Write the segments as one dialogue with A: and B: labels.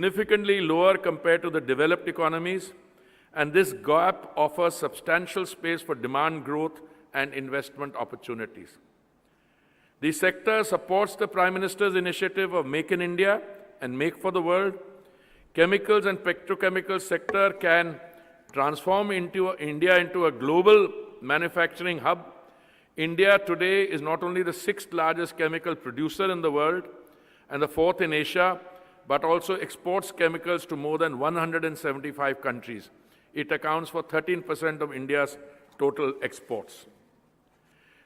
A: significantly lower compared to the developed economies, and this gap offers substantial space for demand growth and investment opportunities. The sector supports the Prime Minister's initiative of Make in India and Make for the World. Chemicals and petrochemical sector can transform India into a global manufacturing hub. India today is not only the 6th largest chemical producer in the world and the 4th in Asia, but also exports chemicals to more than 175 countries. It accounts for 13% of India's total exports.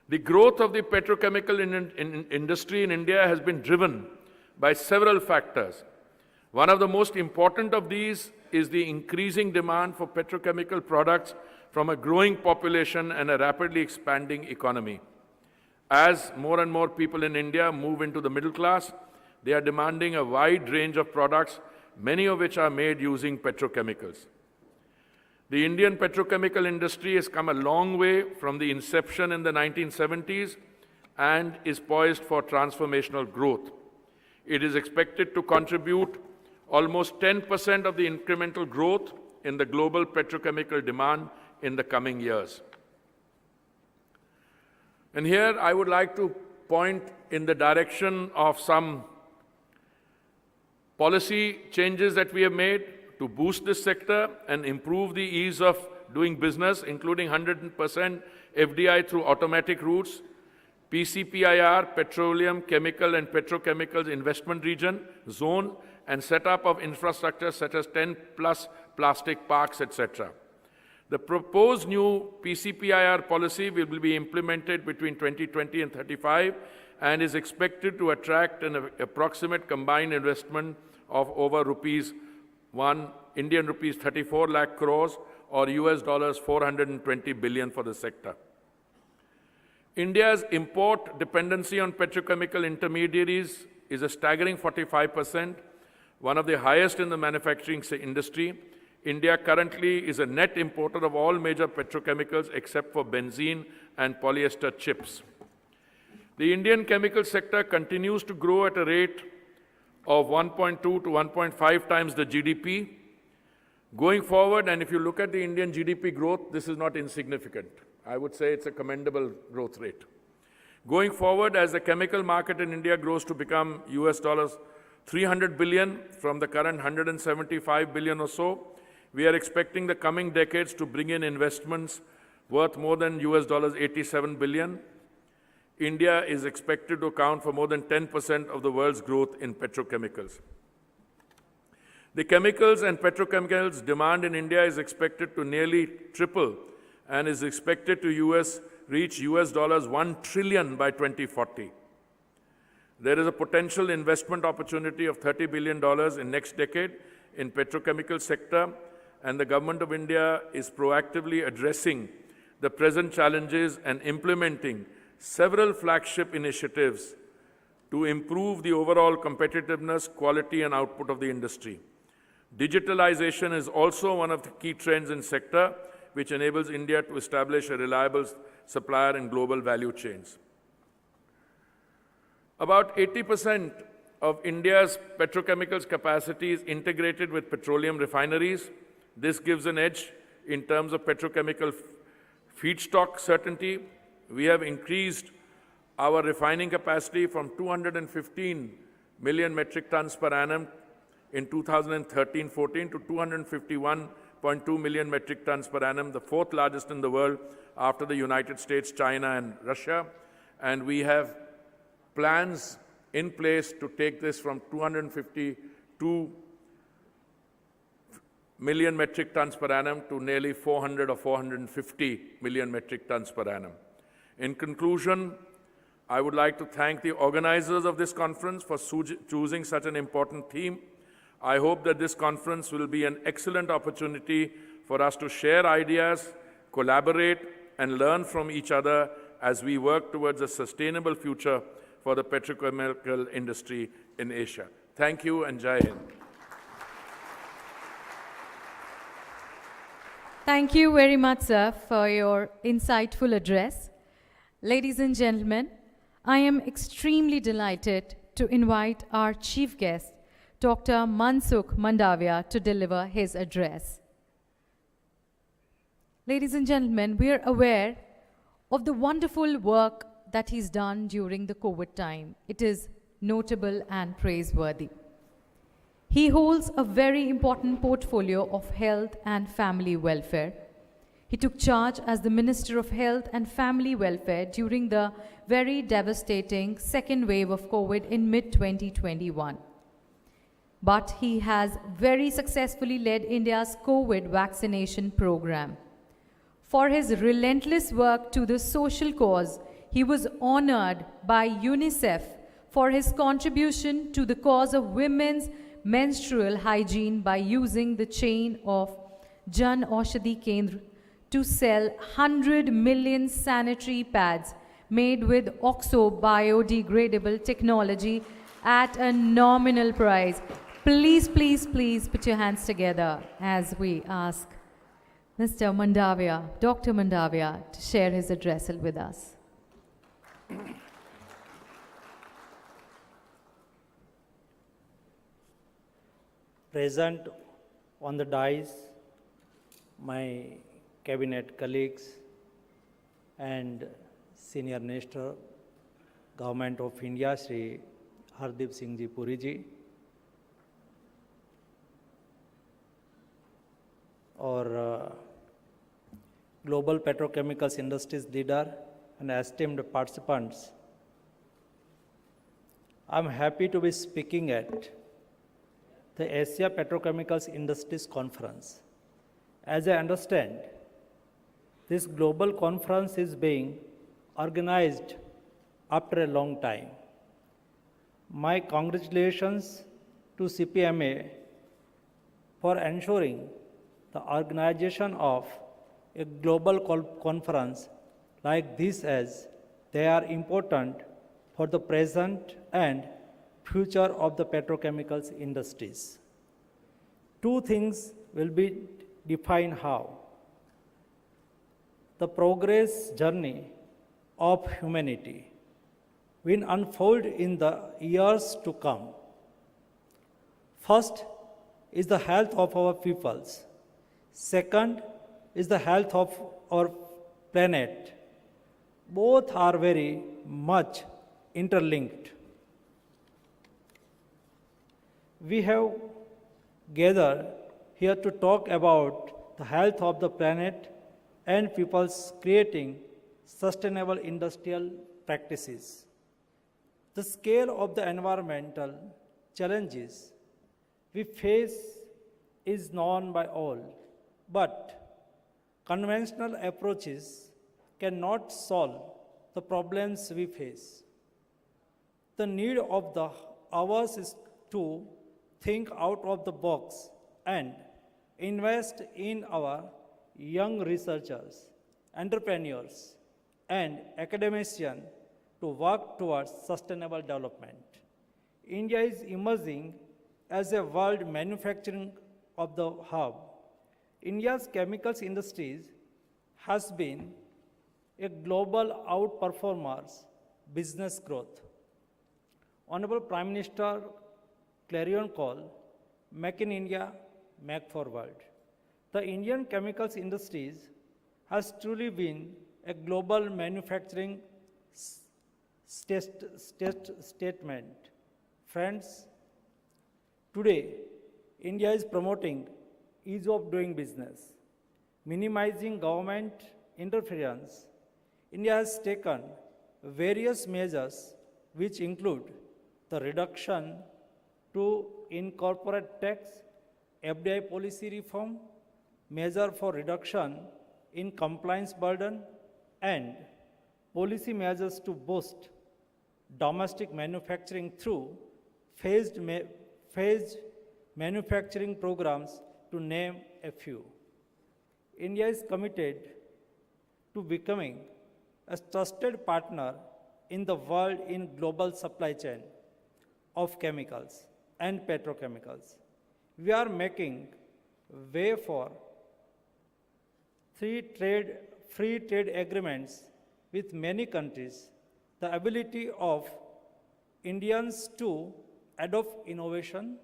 A: The growth of the petrochemical industry in India has been driven by several factors. One of the most important of these is the increasing demand for petrochemical products from a growing population and a rapidly expanding economy. As more and more people in India move into the middle class, they are demanding a wide range of products, many of which are made using petrochemicals. The Indian petrochemical industry has come a long way from the inception in the 1970s and is poised for transformational growth. It is expected to contribute almost 10% of the incremental growth in the global petrochemical demand in the coming years. And here I would like to point in the direction of some policy changes that we have made to boost this sector and improve the ease of doing business, including 100% FDI through automatic routes, PCPIR, Petroleum, Chemical and Petrochemicals Investment Region, Zone, and setup of infrastructure such as 10+ plastic parks, etc. The proposed new PCPIR policy will be implemented between 2020 and 35 and is expected to attract an approximate combined investment of over Indian rupees 34 lakh crores or US dollars 420 billion for the sector. India's import dependency on petrochemical intermediaries is a staggering 45%, one of the highest in the manufacturing industry. India currently is a net importer of all major petrochemicals except for benzene and polyester chips. The Indian chemical sector continues to grow at a rate of 1.2 to 1.5 times the GDP. Going forward, and if you look at the Indian GDP growth, this is not insignificant. I would say it's a commendable growth rate. Going forward, as the chemical market in India grows to become US dollars 300 billion from the current 175 billion or so, we are expecting the coming decades to bring in investments worth more than US dollars 87 billion. India is expected to account for more than 10% of the world's growth in petrochemicals. The chemicals and petrochemicals demand in India is expected to nearly triple and is expected to reach US dollars 1 trillion by 2040. There is a potential investment opportunity of $30 billion in next decade in petrochemical sector, and the Government of India is proactively addressing the present challenges and implementing several flagship initiatives to improve the overall competitiveness, quality, and output of the industry. Digitalization is also one of the key trends in sector, which enables India to establish a reliable supplier in global value chains. About 80% of India's petrochemicals capacity is integrated with petroleum refineries. This gives an edge in terms of petrochemical feedstock certainty. We have increased our refining capacity from 215 million metric tons per annum in 2013-14 to 251.2 million metric tons per annum, the 4th largest in the world after the United States, China, and Russia. And we have plans in place to take this from 252 million metric tons per annum to nearly 400 or 450 million metric tons per annum. In conclusion, I would like to thank the organizers of this conference for choosing such an important theme. I hope that this conference will be an excellent opportunity for us to share ideas, collaborate, and learn from each other as we work towards a sustainable future for the petrochemical industry in Asia. Thank you and Jai Hind.
B: Thank you very much, sir, for your insightful address. Ladies and gentlemen, I am extremely delighted to invite our chief guest Dr. Mansukh Mandavia to deliver his address. Ladies and gentlemen, we are aware of the wonderful work that he's done during the COVID time. It is notable and praiseworthy. He holds a very important portfolio of health and family welfare. He took charge as the Minister of Health and Family Welfare during the very devastating second wave of COVID in mid-2021. But he has very successfully led India's COVID vaccination program. For his relentless work to the social cause, he was honored by UNICEF for his contribution to the cause of women's menstrual hygiene by using the chain of Jan Aushadhi Kendra to sell 100 million sanitary pads made with OXO biodegradable technology at a nominal price. Please, please, please put your hands together as we ask Mr. Mandavia, Dr. Mandavia, to share his address with us.
C: Present on the dais, my cabinet colleagues and Senior Minister, Government of India, Shri Hardeep Singh Puri ji, or global petrochemicals industries leader and esteemed participants. I'm happy to be speaking at the Asia Petrochemicals Industries Conference. As I understand, this global conference is being organized after a long time. My congratulations to CPMA for ensuring the organization of a global conference like this, as they are important for the present and future of the petrochemicals industries. Two things will be defined how. The progress journey of humanity will unfold in the years to come. First is the health of our peoples. Second is the health of our planet. Both are very much interlinked. We have gathered here to talk about the health of the planet and people's creating sustainable industrial practices. The scale of the environmental challenges we face is known by all, but conventional approaches cannot solve the problems we face. The need of the hours is to think out of the box and invest in our young researchers, entrepreneurs, and academicians to work towards sustainable development. India is emerging as a world manufacturing of the hub. India's chemicals industries has been a global outperformer's business growth. Honorable Prime Minister clarion call, Make in India, Make for World. The Indian chemicals industries has truly been a global manufacturing statement. Friends, today, India is promoting ease of doing business, minimizing government interference. India has taken various measures which include the reduction to incorporate tax, FDI policy reform, measure for reduction in compliance burden, and policy measures to boost domestic manufacturing through phased manufacturing programs, to name a few. India is committed to becoming a trusted partner in the world in global supply chain of chemicals and petrochemicals. We are making way for free trade agreements with many countries. The ability of Indians to adopt innovation,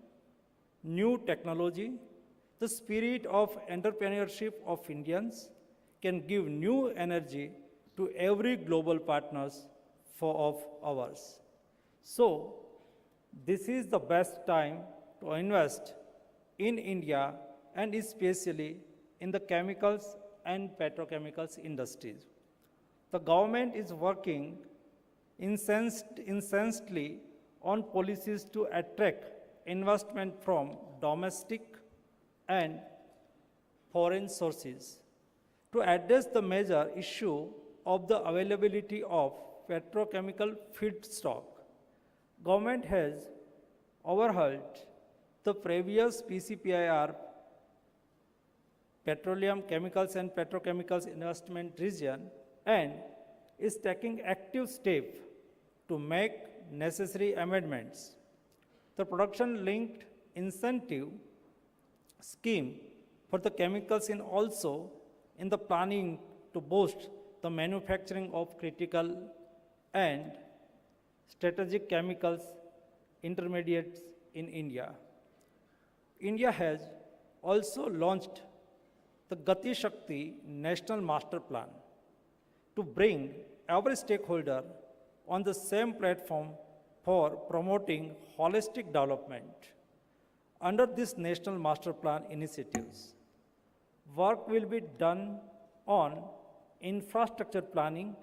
C: new technology, the spirit of entrepreneurship of Indians can give new energy to every global partners of ours. So, this is the best time to invest in India and especially in the chemicals and petrochemicals industries. The government is working incessantly on policies to attract investment from domestic and foreign sources. To address the major issue of the availability of petrochemical feedstock, government has overhauled the previous PCPIR Petroleum, Chemicals and Petrochemicals Investment Region and is taking active steps to make necessary amendments. The production-linked incentive scheme for the chemicals is also in the planning to boost the manufacturing of critical and strategic chemicals intermediates in India. India has also launched the Gati Shakti National Master Plan to bring every stakeholder on the same platform for promoting holistic development. Under this National Master Plan initiatives, work will be done on infrastructure planning,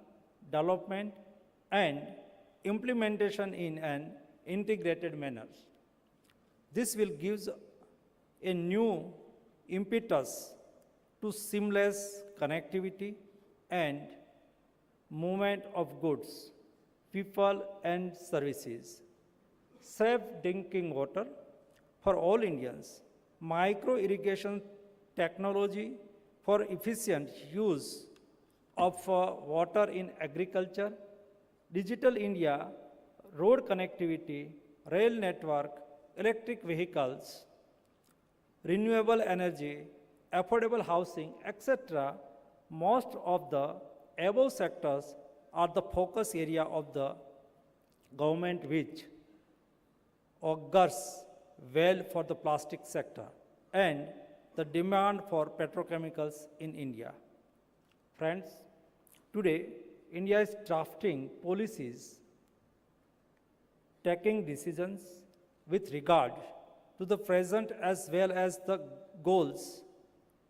C: development, and implementation in an integrated manner. This will give a new impetus to seamless connectivity and movement of goods, people, and services. Safe drinking water for all Indians, micro irrigation technology for efficient use of water in agriculture, digital India, road connectivity, rail network, electric vehicles, renewable energy, affordable housing, etc. Most of the above sectors are the focus area of the government, which augurs well for the plastic sector and the demand for petrochemicals in India. Friends, today India is drafting policies, taking decisions with regard to the present as well as the goals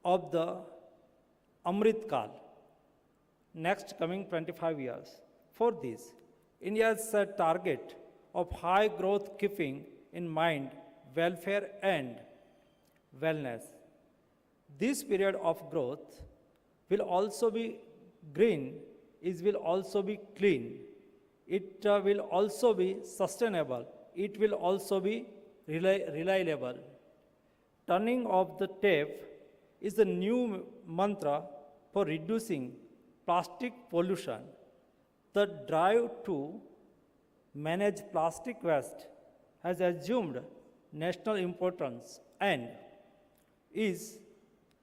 C: of the Amrit Kal, next coming 25 years. For this, India has set target of high growth keeping in mind welfare and wellness. This period of growth will also be green, it will also be clean, it will also be sustainable, it will also be reliable. Turning off the tap is the new mantra for reducing plastic pollution. The drive to manage plastic waste has assumed national importance and is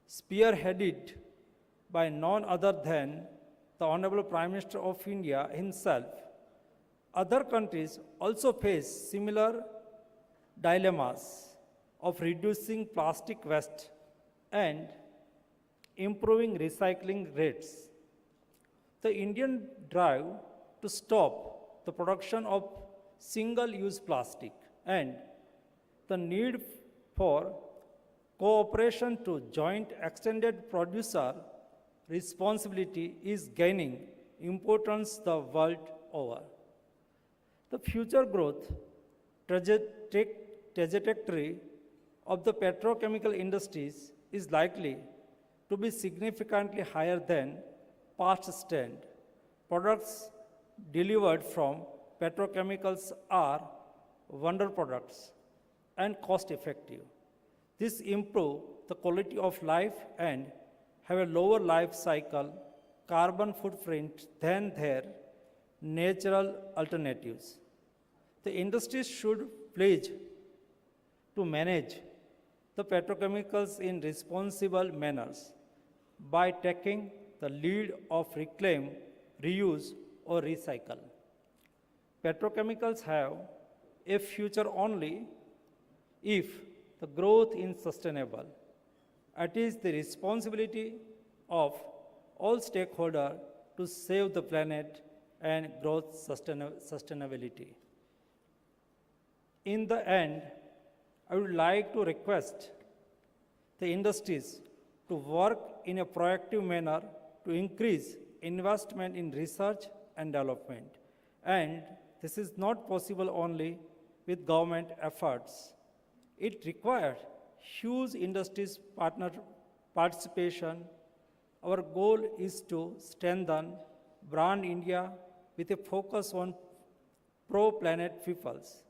C: spearheaded by none other than the Honorable Prime Minister of India himself. Other countries also face similar dilemmas of reducing plastic waste and improving recycling rates. The Indian drive to stop the production of single-use plastic and the need for cooperation to joint extended producer responsibility is gaining importance the world over. The future growth trajectory of the petrochemical industries is likely to be significantly higher than past trend. Products delivered from petrochemicals are wonder products and cost effective. This improve the quality of life and have a lower life cycle carbon footprint than their natural alternatives. The industry should pledge to manage the petrochemicals in responsible manners by taking the lead of reclaim, reuse, or recycle. Petrochemicals have a future only if the growth in sustainable. It is the responsibility of all stakeholders to save the planet and growth sustainability. In the end, I would like to request the industries to work in a proactive manner to increase investment in research and development. And this is not possible only with government efforts. It requires huge industries participation. Our goal is to strengthen brand India with a focus on pro-planet peoples.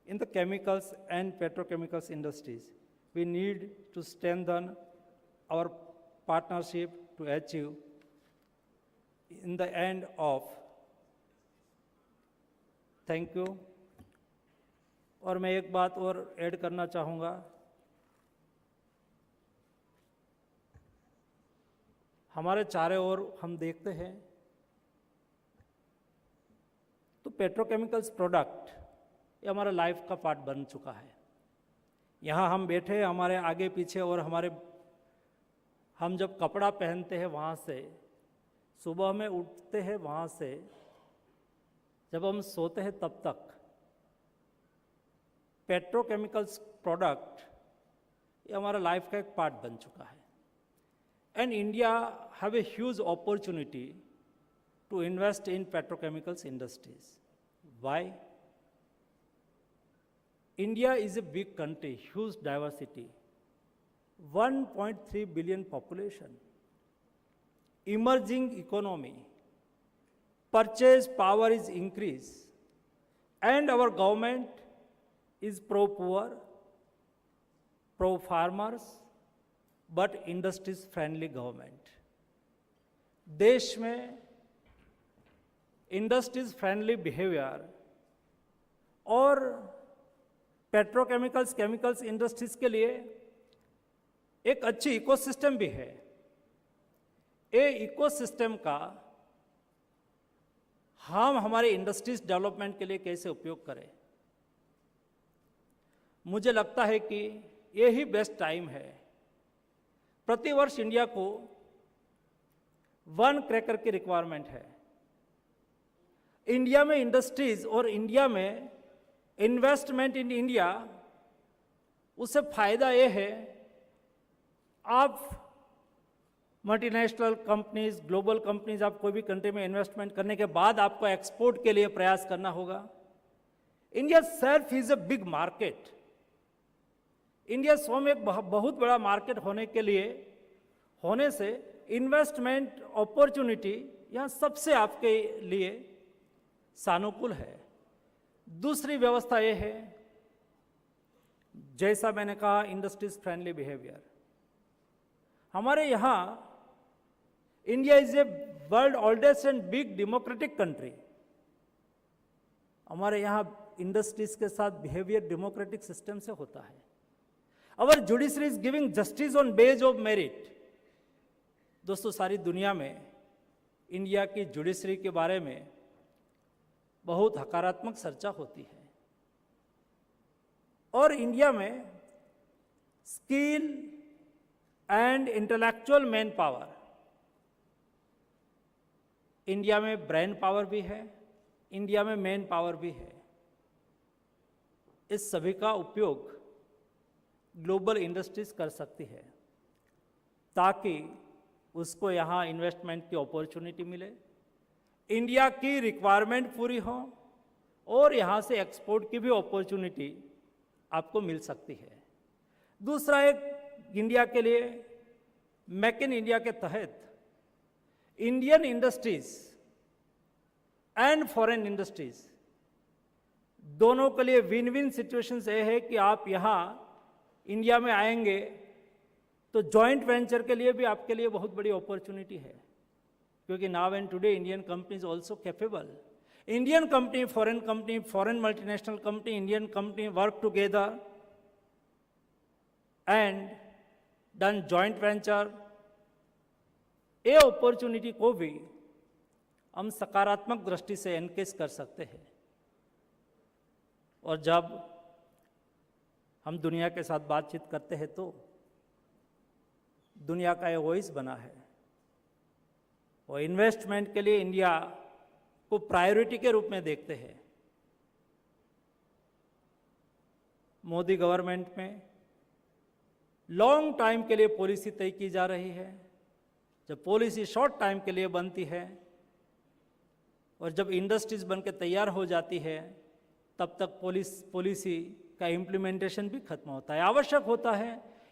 C: In the chemicals and petrochemicals industries, we need to strengthen our partnership to achieve in the end of. Thank you. और मैं एक बात और add करना चाहूँगा। हमारे चारों ओर हम देखते हैं तो पेट्रोकेमिकल्स प्रोडक्ट ये हमारा लाइफ का पार्ट बन चुका है। यहाँ हम बैठे हमारे आगे पीछे और हम जब कपड़ा पहनते हैं वहाँ से, सुबह में उठते हैं वहाँ से, जब हम सोते हैं तब तक पेट्रोकेमिकल्स प्रोडक्ट ये हमारा लाइफ का एक पार्ट बन चुका है। And India have a huge opportunity to invest in petrochemicals industries. Why? India is a big country, huge diversity, 1.3 billion population, emerging economy, purchase power is increased, and our government is pro-poor, pro-farmers, but industries friendly government. देश में industries friendly behavior और petrochemicals chemicals industries के लिए एक अच्छी ecosystem भी है। ये इकोसिस्टम का हम हमारे इंडस्ट्रीज डेवलपमेंट के लिए कैसे उपयोग करें? मुझे लगता है कि ये ही बेस्ट टाइम है। प्रतिवर्ष इंडिया को 1 क्रैकर की रिक्वायरमेंट है। इंडिया में इंडस्ट्रीज और इंडिया में इन्वेस्टमेंट इन इंडिया, उससे फायदा ये है आप मल्टीनेशनल कंपनीज, ग्लोबल कंपनीज, आप कोई भी कंट्री में इन्वेस्टमेंट करने के बाद आपको एक्सपोर्ट के लिए प्रयास करना होगा। India self is a big market. India स्वयं एक बहुत बड़ा मार्केट होने से इन्वेस्टमेंट अपॉर्चुनिटी यहाँ सबसे आपके लिए सानुकूल है। दूसरी व्यवस्था यह है, जैसा मैंने कहा, इंडस्ट्रीज फ्रेंडली बिहेवियर। हमारे यहाँ India is a world oldest and big democratic country. हमारे यहाँ इंडस्ट्रीज के साथ बिहेवियर डेमोक्रेटिक सिस्टम से होता है। Our judiciary is giving justice on base of merit. दोस्तों, सारी दुनिया में इंडिया की जुडिशरी के बारे में बहुत हकारात्मक चर्चा होती है और इंडिया में skill and intellectual man power, India में ब्रेन पावर भी है, इंडिया में मैन पावर भी है। इस सभी का उपयोग ग्लोबल इंडस्ट्रीज कर सकती है ताकि उसको यहाँ इन्वेस्टमेंट की अपॉर्चुनिटी मिले, इंडिया की रिक्वायरमेंट पूरी हो और यहाँ से एक्सपोर्ट की भी अपॉर्चुनिटी आपको मिल सकती है। दूसरा, एक इंडिया के लिए मेक इन इंडिया के तहत Indian industries and foreign industries दोनों के लिए विन विन सिचुएशंस ये है कि आप यहाँ इंडिया में आएंगे तो जॉइंट वेंचर के लिए भी आपके लिए बहुत बड़ी अपॉर्चुनिटी है, क्योंकि now and today Indian companies also capable. Indian company, foreign multinational company, Indian company work together and done joint venture. ये अपॉर्चुनिटी को भी हम सकारात्मक दृष्टि से एनकेज कर सकते हैं। और जब हम दुनिया के साथ बातचीत करते हैं तो दुनिया का एक वॉइस बना है। वो इन्वेस्टमेंट के लिए इंडिया को प्रायोरिटी के रूप में देखते हैं। मोदी गवर्नमेंट में लॉन्ग टाइम के लिए पॉलिसी तय की जा रही है। जब पॉलिसी शॉर्ट टाइम के लिए बनती है और जब इंडस्ट्रीज बनकर तैयार हो जाती है, तब तक पॉलिसी का इम्प्लीमेंटेशन भी खत्म होता है। आवश्यक होता है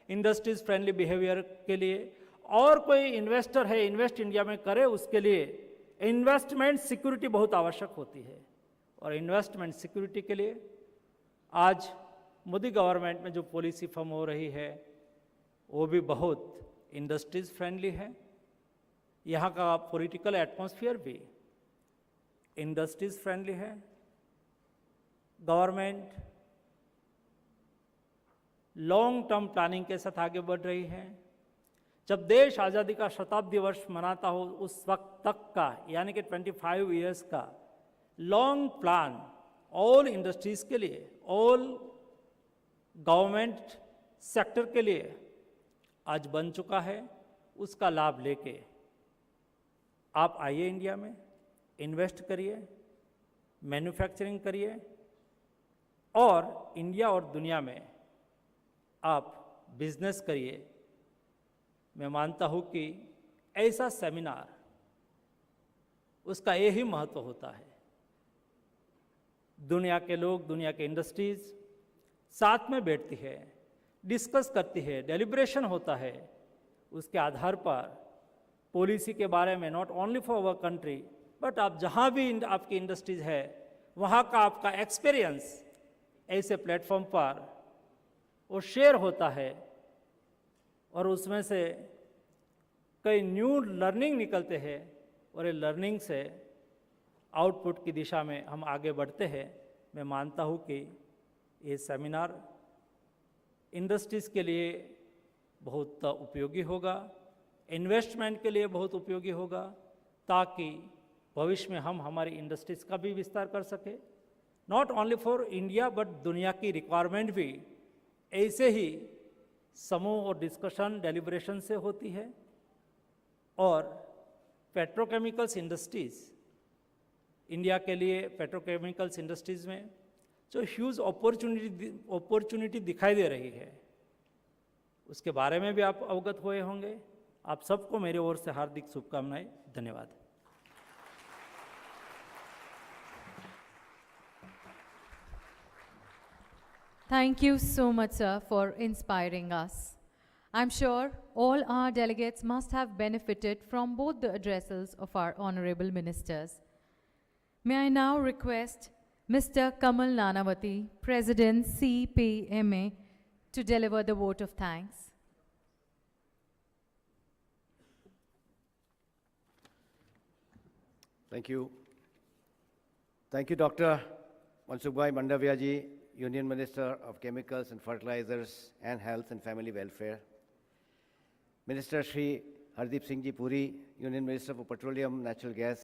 C: इंडस्ट्रीज फ्रेंडली बिहेवियर के लिए, और कोई इन्वेस्टर है इन्वेस्ट इंडिया में करे, उसके लिए इन्वेस्टमेंट सिक्योरिटी बहुत आवश्यक होती है। और इन्वेस्टमेंट सिक्योरिटी के लिए आज मोदी गवर्नमेंट में जो पॉलिसी फॉर्म हो रही है वो भी बहुत इंडस्ट्रीज फ्रेंडली है। यहाँ का पॉलिटिकल एटमॉस्फेयर भी इंडस्ट्रीज फ्रेंडली है। गवर्नमेंट लॉन्ग टर्म प्लानिंग के साथ आगे बढ़ रही है। जब देश आज़ादी का शताब्दी वर्ष मनाता हो उस वक्त तक का, यानी कि 25 इयर्स का लॉन्ग प्लान ऑल इंडस्ट्रीज के लिए, ऑल गवर्नमेंट सेक्टर के लिए आज बन चुका है। उसका लाभ लेके आप आइए इंडिया में, इन्वेस्ट करिए, मैन्युफैक्चरिंग करिए और इंडिया और दुनिया में आप बिजनेस करिए। मैं मानता हूँ कि ऐसा सेमिनार, उसका यही महत्व होता है। दुनिया के लोग, दुनिया के इंडस्ट्रीज साथ में बैठती है, डिस्कस करती है, डेलिब्रेशन होता है। उसके आधार पर पॉलिसी के बारे में not only for our country but आप जहाँ भी आपकी इंडस्ट्रीज है वहाँ का आपका एक्सपीरियंस ऐसे प्लेटफॉर्म पर वो शेयर होता है और उसमें से कई न्यू लर्निंग निकलते हैं और ये लर्निंग से आउटपुट की दिशा में हम आगे बढ़ते हैं। मैं मानता हूँ कि ये सेमिनार इंडस्ट्रीज़ के लिए बहुत उपयोगी होगा, इन्वेस्टमेंट के लिए बहुत उपयोगी होगा, ताकि भविष्य में हम हमारी इंडस्ट्रीज़ का भी विस्तार कर सके। Not only for India but दुनिया की रिक्वायरमेंट भी ऐसे ही समूह और डिस्कशन डेलिब्रेशन से होती है। और पेट्रोकेमिकल्स इंडस्ट्रीज़, इंडिया के लिए पेट्रोकेमिकल्स इंडस्ट्रीज़ में जो ह्यूज अपॉर्चुनिटी दिखाई दे रही है, उसके बारे में भी आप अवगत हुए होंगे। आप सबको मेरी ओर से हार्दिक शुभकामनाएं। धन्यवाद।
B: Thank you so much, sir, for inspiring us. I'm sure all our delegates must have benefited from both the addresses of our honorable ministers. May I now request Mr. Kamal Nanavati, President CPMA, to deliver the vote of thanks.
D: Thank you. Thank you, Dr. Mansukh Mandavia ji, Union Minister of Chemicals and Fertilizers and Health and Family Welfare. Minister Shri Hardeep Singh Puri, Union Minister for Petroleum, Natural Gas